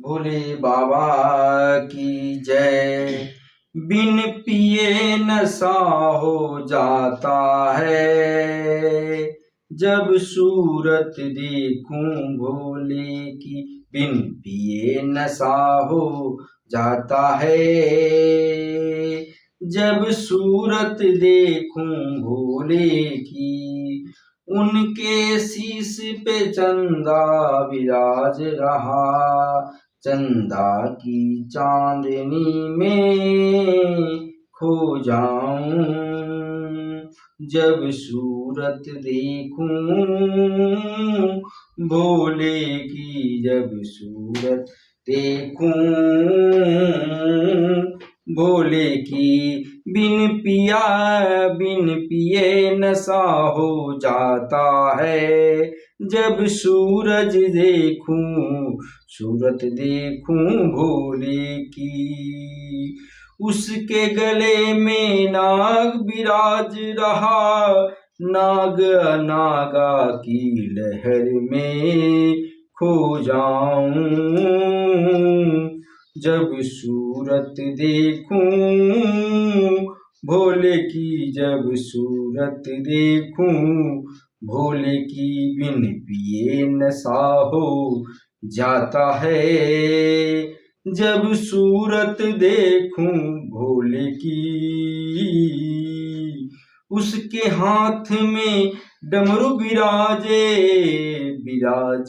भोले बाबा की जय। बिन पिए नशा हो जाता है, जब सूरत देखूं भोले की। बिन पिए नशा हो जाता है, जब सूरत देखूं भोले की। उनके शीश पे चंदा विराज रहा, चंदा की चांदनी में खो जाऊं, जब सूरत देखूं भोले की। जब सूरत देखूं भोले की। बिन पिए नशा हो जाता है, जब सूरत देखूं भोले की। उसके गले में नाग विराज रहा, नाग नागा की लहर में खो जाऊं, जब सूरत देखूं भोले की। जब सूरत देखूं भोले की। बिन पिए नशा हो जाता है, जब सूरत देखूं भोले की। उसके हाथ में डमरू विराज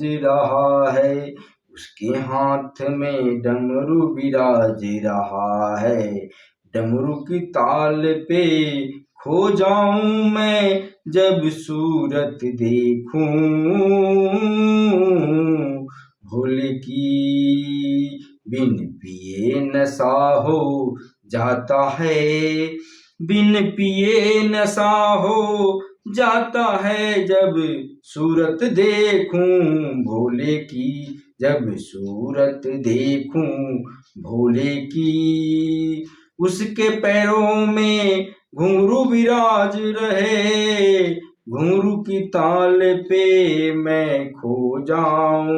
रहा है, उसके हाथ में डमरू विराज रहा है। डमरू की ताल पे खो जाऊं मैं, जब सूरत देखूं भोले की। बिन पिए नशा हो जाता है, बिन पिए नशा हो जाता है, जब सूरत देखूं भोले की। जब सूरत देखूं भोले की। उसके पैरों में घुंघरू विराज रहे, घुंघरू की ताल पे मैं खो जाऊं,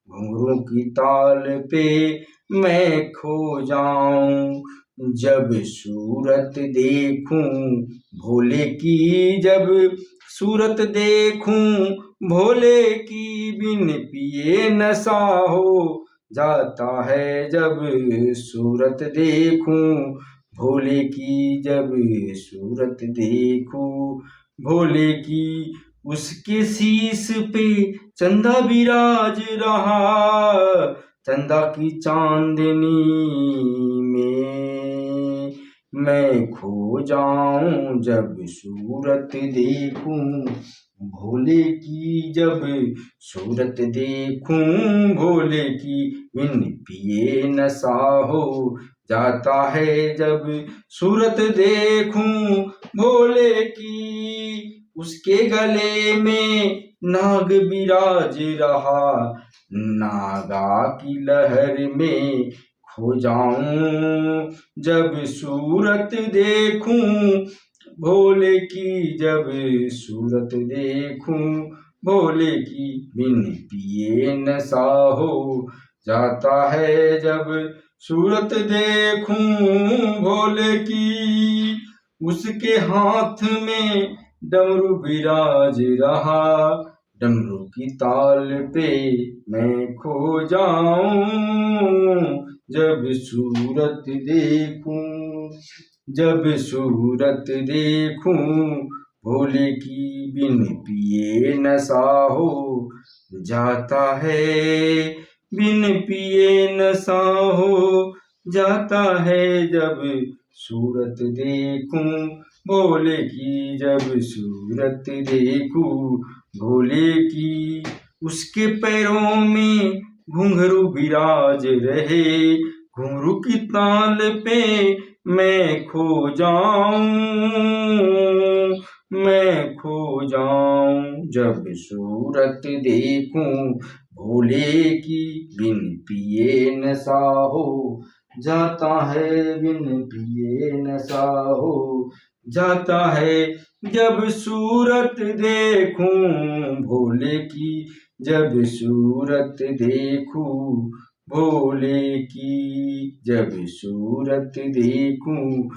घुंघरू की ताल पे मैं खो जाऊं, जब सूरत देखूं भोले की। जब सूरत देखूं भोले की। बिन पिए नशा हो जाता है, जब सूरत देखूं भोले की। जब सूरत देखूं भोले की। उसके शीश पे चंदा विराज रहा, चंदा की चांदनी में मैं खो जाऊं, जब सूरत देखूं भोले की। जब सूरत देखूं भोले की। बिन पिए नशा हो जाता है, जब सूरत देखूं भोले की। उसके गले में नाग विराज रहा, नागा की लहर में खो जाऊं, जब सूरत देखूं भोले की। जब सूरत देखूं भोले की। बिन पिए नशा हो जाता है, जब सूरत देखूं भोले की। उसके हाथ में डमरू विराज रहा, डमरू की ताल पे मैं खो जाऊं, जब सूरत देखूं। जब सूरत देखूं भोले की। बिन पिए नशा हो जाता है, बिन पिए नशा हो जाता है, जब सूरत देखूं भोले की। जब सूरत देखूं भोले की। उसके पैरों में घुंघरू विराज रहे, घुंघरू की ताल पे मैं खो जाऊं, मैं खो जाऊं, जब सूरत देखूं भोले की। बिन पिए नशा हो जाता है, बिन पिए नशा हो जाता है, जब सूरत देखूं भोले की। जब सूरत देखूं भोले की, जब सूरत देखूं